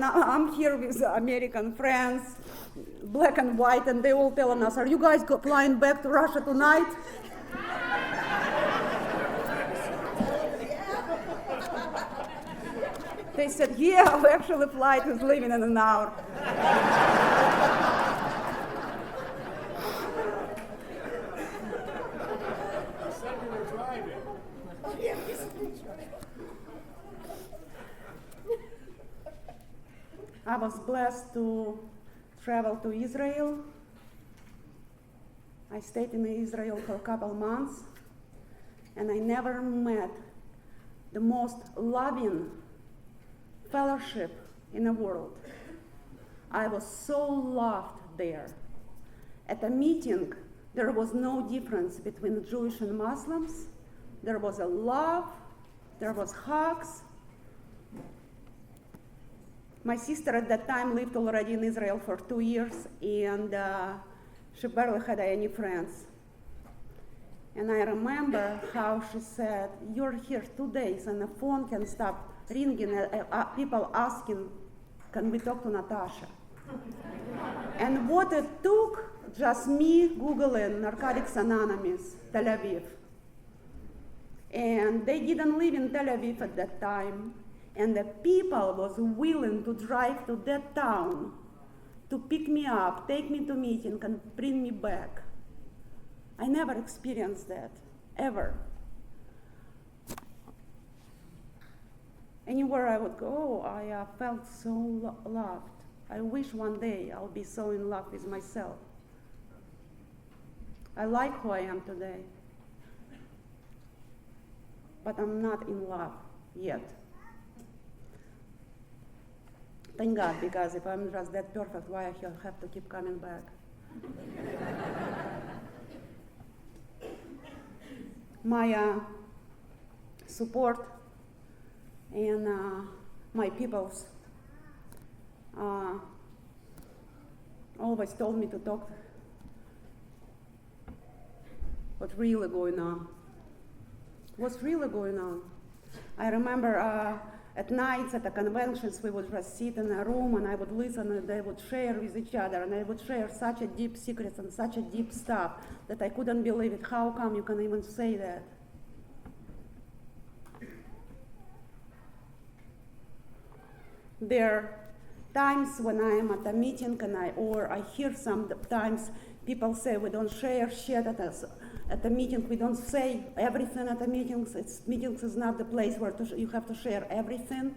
I'm here with American friends, black and white, and they all telling us, are you guys flying back to Russia tonight? They said, yeah, we actually flight is leaving in an hour. I was blessed to travel to Israel. I stayed in Israel for a couple months, and I never met the most loving fellowship in the world. I was so loved there. At a meeting, there was no difference between Jewish and Muslims. There was a love, there was hugs. My sister at that time lived already in Israel for 2 years, and she barely had any friends. And I remember how she said, you're here 2 days and the phone can stop ringing, people asking, can we talk to Natasha? And what it took, just me Googling Narcotics Anonymous, Tel Aviv. And they didn't live in Tel Aviv at that time. And the people was willing to drive to that town to pick me up, take me to meeting, and bring me back. I never experienced that, ever. Anywhere I would go, I felt so loved. I wish one day I'll be so in love with myself. I like who I am today, but I'm not in love yet. Thank God, because if I'm just that perfect, why I have to keep coming back? My support and my peoples always told me to talk what's really going on. What's really going on? I remember at nights at the conventions, we would just sit in a room and I would listen and they would share with each other, and they would share such a deep secrets and such a deep stuff that I couldn't believe it. How come you can even say that? There are times when I am at a meeting and I hear sometimes people say we don't share shit at the meeting. We don't say everything at the meetings. Meetings is not the place where you have to share everything.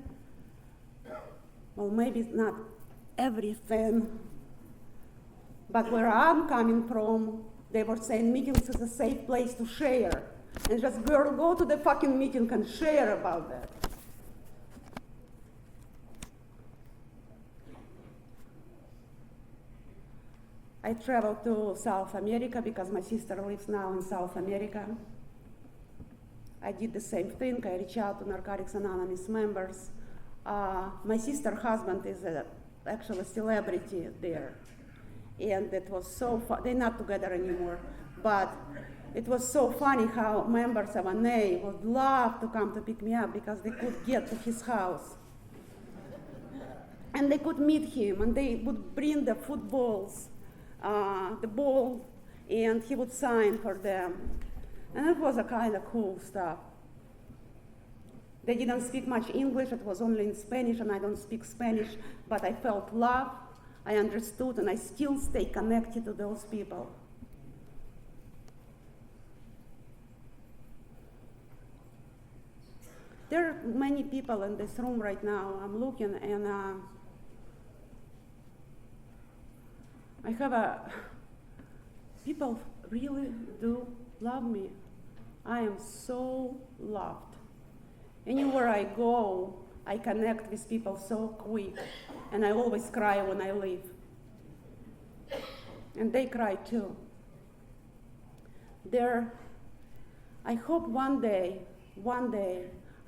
Well, maybe it's not everything, but where I'm coming from, they were saying meetings is a safe place to share. And just girl, go to the fucking meeting and share about that. I traveled to South America because my sister lives now in South America. I did the same thing. I reached out to Narcotics Anonymous members. My sister's husband is actually a celebrity there. And it was so fun. They're not together anymore. But it was so funny how members of NA would love to come to pick me up because they could get to his house. And they could meet him, and they would bring the footballs, the ball, and he would sign for them. And it was a kind of cool stuff. They didn't speak much English, it was only in Spanish, and I don't speak Spanish, but I felt love, I understood, and I still stay connected to those people. There are many people in this room right now. I'm looking, and I have people really do love me. I am so loved. Anywhere I go, I connect with people so quick, and I always cry when I leave. And they cry too. I hope one day,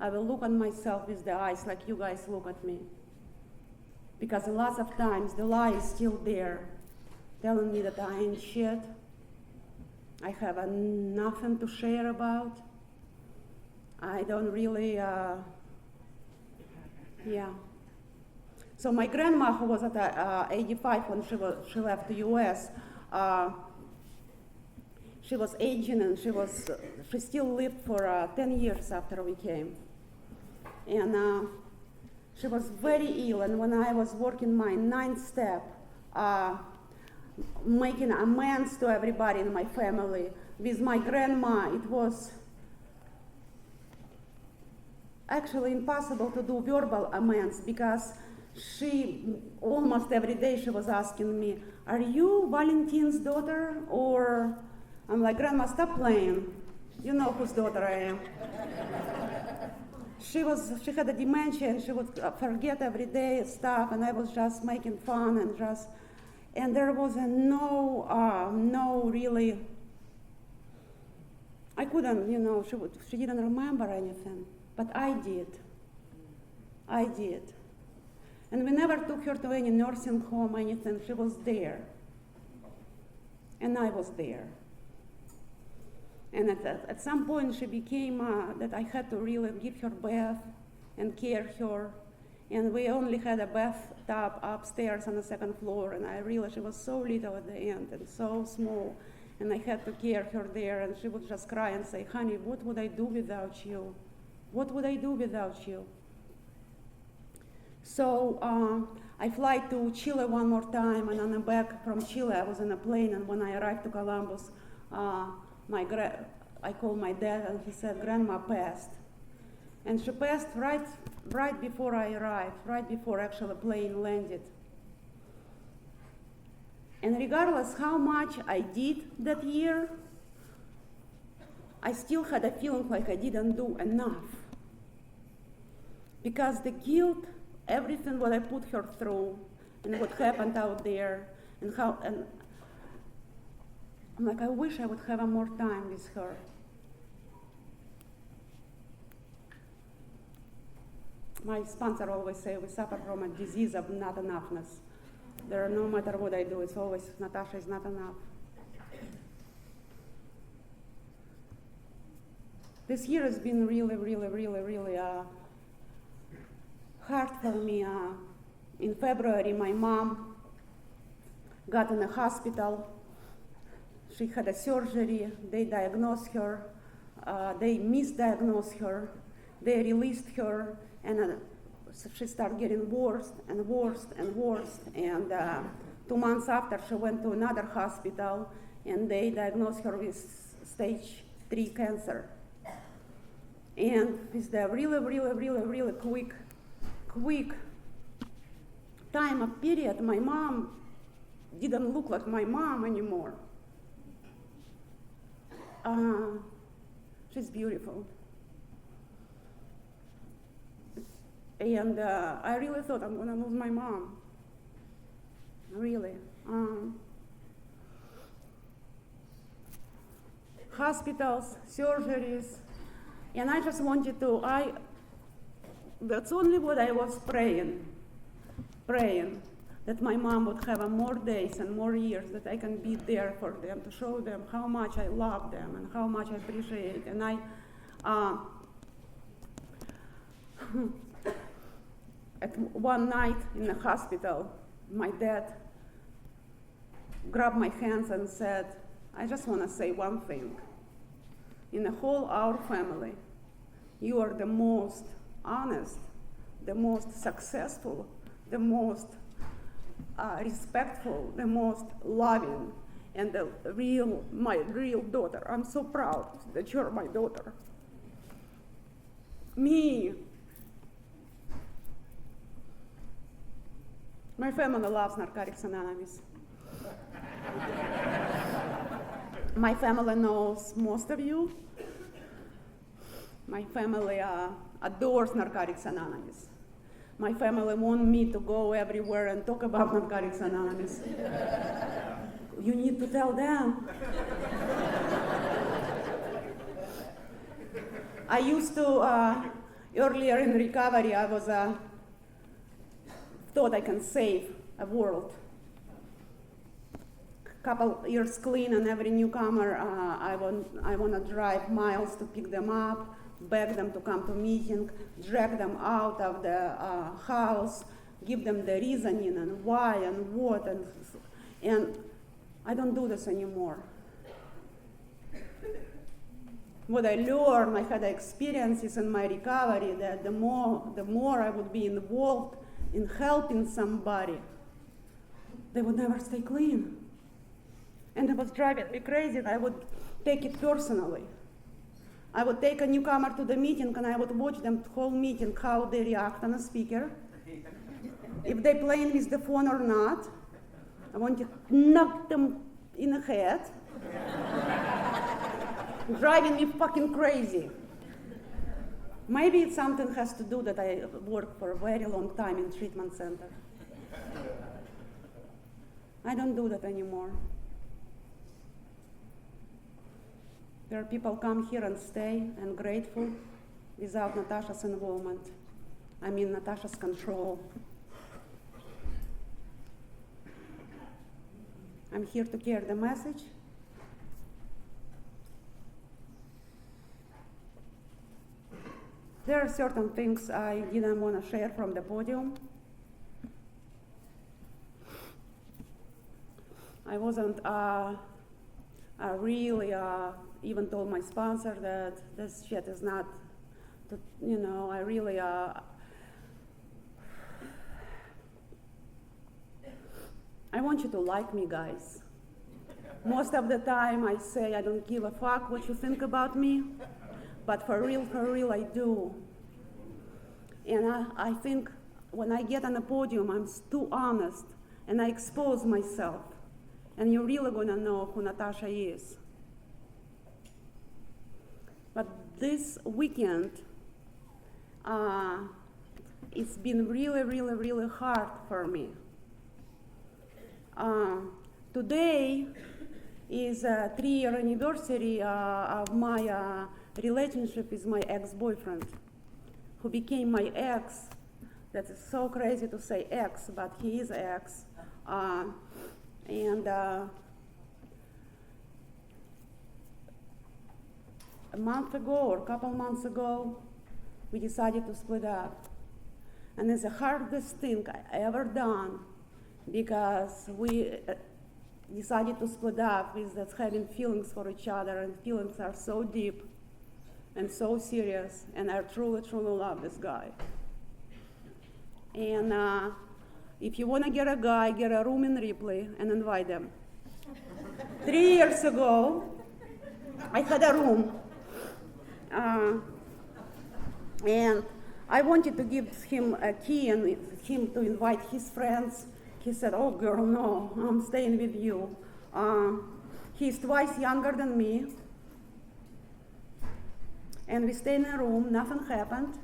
I will look at myself with the eyes like you guys look at me. Because lots of times the lie is still there. telling me that I ain't shit. I have nothing to share about. I don't really, yeah. So my grandma, who was at 85 when she left the U.S., she was aging, and she still lived for 10 years after we came. And she was very ill, and when I was working my 9th step, making amends to everybody in my family, with my grandma, it was actually impossible to do verbal amends, because she, almost every day, she was asking me, "Are you Valentine's daughter?" Or I'm like, "Grandma, stop playing. You know whose daughter I am." She had a dementia, and she would forget every day stuff, and I was just making fun and there was no really, I couldn't, she didn't remember anything, but I did. And we never took her to any nursing home, anything. She was there. And I was there. And at some point she became that I had to really give her bath and care her. And we only had a bathtub upstairs on the 2nd floor, and she was so little at the end and so small. And I had to care her there, and she would just cry and say, "Honey, what would I do without you? What would I do without you?" So I fly to Chile one more time, and on the back from Chile, I was in a plane, and when I arrived to Columbus, I called my dad, and he said, "Grandma passed." And she passed right before I arrived, right before actually the plane landed. And regardless how much I did that year, I still had a feeling like I didn't do enough. Because the guilt, everything what I put her through, and what happened out there, and I'm like, I wish I would have more time with her. My sponsor always say we suffer from a disease of not enoughness. No matter what I do, it's always, Natasha is not enough. This year has been really, really, really, really hard for me. In February, my mom got in a hospital. She had a surgery. They diagnosed her. They misdiagnosed her. They released her, and so she started getting worse and worse and worse. And 2 months after, she went to another hospital, and they diagnosed her with stage 3 cancer. And with the really, really, really, really quick time of period, my mom didn't look like my mom anymore. She's beautiful. And I really thought I'm gonna lose my mom. Really. Hospitals, surgeries, and I just wanted to, that's only what I was praying, that my mom would have more days and more years, that I can be there for them, to show them how much I love them and how much I appreciate. And at one night in the hospital, my dad grabbed my hands and said, "I just want to say one thing. In the whole our family, you are the most honest, the most successful, the most respectful, the most loving, and my real daughter. I'm so proud that you're my daughter." Me. My family loves Narcotics Anonymous. My family knows most of you. My family adores Narcotics Anonymous. My family wants me to go everywhere and talk about Narcotics Anonymous. You need to tell them. I used to, earlier in recovery, I was thought I can save a world. couple years clean, and every newcomer, I want to drive miles to pick them up, beg them to come to meeting, drag them out of the house, give them the reasoning and why and what, and I don't do this anymore. What I learned, I had experiences in my recovery that the more I would be involved in helping somebody, they would never stay clean. And it was driving me crazy. I would take it personally. I would take a newcomer to the meeting and I would watch them the whole meeting, how they react on a speaker, if they playing with the phone or not. I want to knock them in the head. Driving me fucking crazy. Maybe it's something has to do that I worked for a very long time in treatment center. I don't do that anymore. There are people come here and stay and grateful without Natasha's involvement. I mean Natasha's control. I'm here to carry the message. There are certain things I didn't want to share from the podium. I wasn't really even told my sponsor that this shit is not, I really, I want you to like me, guys. Most of the time I say I don't give a fuck what you think about me, but for real, I do. And I think when I get on the podium, I'm too honest, and I expose myself, and you're really gonna know who Natasha is. But this weekend, it's been really hard for me. Today is a 3-year anniversary of my relationship with my ex-boyfriend, who became my ex. That is so crazy to say ex, but he is ex. A month ago or a couple months ago, we decided to split up. And it's the hardest thing I ever done, because we decided to split up with that having feelings for each other, and feelings are so deep and so serious, and I truly love this guy. And if you want to get a guy, get a room in Ripley and invite them. 3 years ago, I had a room, and I wanted to give him a key and him to invite his friends. He said, "Oh girl, no, I'm staying with you." He's twice younger than me. And we stayed in a room, nothing happened,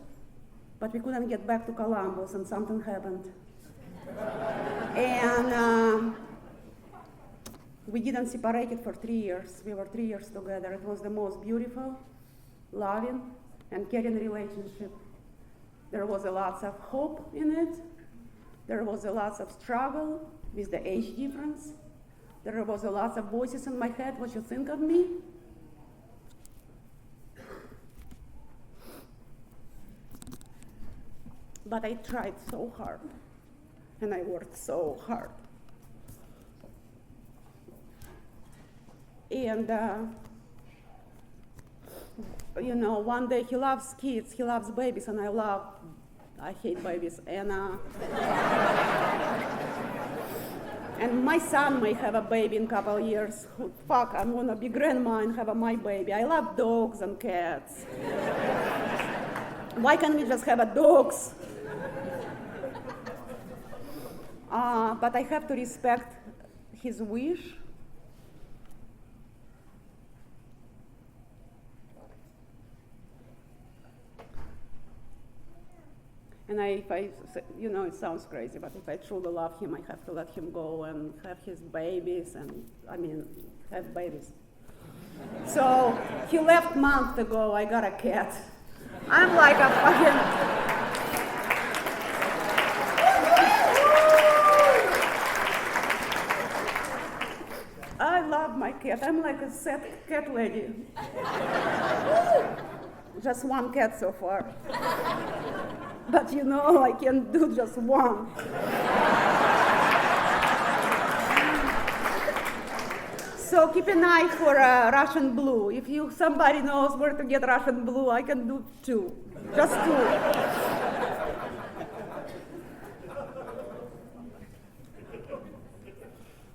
but we couldn't get back to Columbus, and something happened. And we didn't separate it for 3 years. We were 3 years together. It was the most beautiful, loving, and caring relationship. There was a lot of hope in it. There was a lot of struggle with the age difference. There was a lot of voices in my head, what you think of me? But I tried so hard, and I worked so hard. And, one day he loves kids, he loves babies, and I hate babies. And my son may have a baby in a couple of years. Fuck, I'm gonna be grandma and have my baby. I love dogs and cats. Why can't we just have dogs? But I have to respect his wish. And it sounds crazy, but if I truly love him, I have to let him go and have his babies, have babies. So he left a month ago, I got a cat. I'm like a fucking... cat. I'm like a sad cat lady. Just one cat so far. But you know, I can do just one. So keep an eye for Russian blue. If somebody knows where to get Russian blue, I can do 2. Just 2.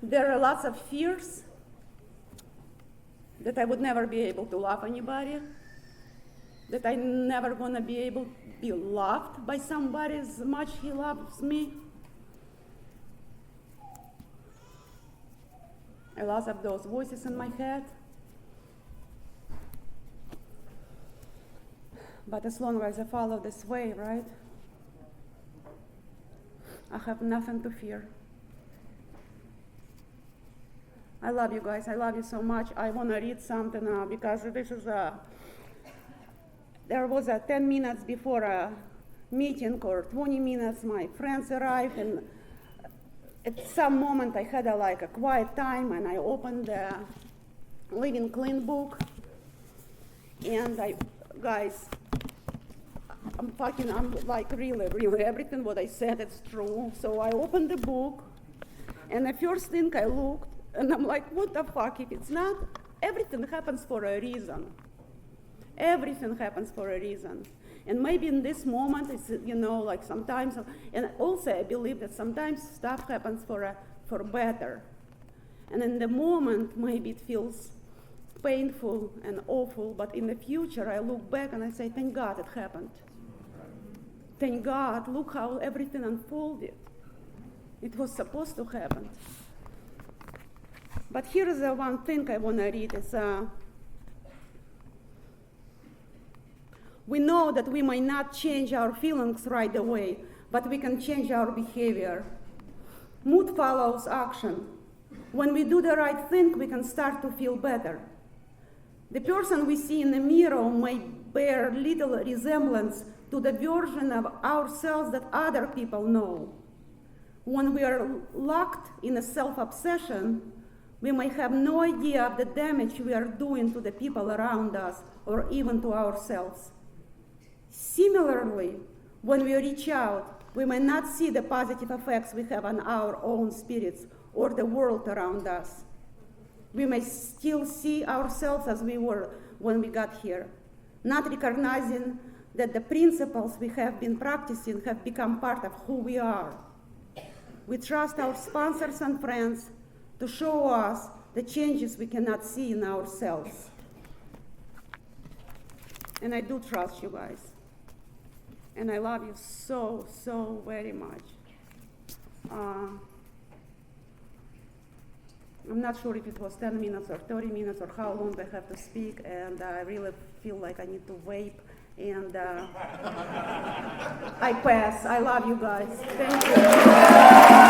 There are lots of fears that I would never be able to love anybody, that I'm never gonna be able to be loved by somebody as much he loves me. A lot of those voices in my head. But as long as I follow this way, right, I have nothing to fear. I love you guys. I love you so much. I want to read something now because this is there was 10 minutes before a meeting or 20 minutes. My friends arrived, and at some moment I had a quiet time, and I opened the Living Clean book, and I'm like really everything what I said is true. So I opened the book, and the first thing I looked, and I'm like, what the fuck? If it's not, everything happens for a reason. Everything happens for a reason. And maybe in this moment, it's, like sometimes, and also I believe that sometimes stuff happens for better. And in the moment, maybe it feels painful and awful, but in the future, I look back and I say, thank God it happened. Thank God, look how everything unfolded. It was supposed to happen. But here is the one thing I want to read. It's, we know that we might not change our feelings right away, but we can change our behavior. Mood follows action. When we do the right thing, we can start to feel better. The person we see in the mirror may bear little resemblance to the version of ourselves that other people know. When we are locked in a self-obsession, we may have no idea of the damage we are doing to the people around us or even to ourselves. Similarly, when we reach out, we may not see the positive effects we have on our own spirits or the world around us. We may still see ourselves as we were when we got here, not recognizing that the principles we have been practicing have become part of who we are. We trust our sponsors and friends to show us the changes we cannot see in ourselves. And I do trust you guys. And I love you so, so very much. I'm not sure if it was 10 minutes or 30 minutes or how long I have to speak, and I really feel like I need to vape, and I pass. I love you guys. Thank you.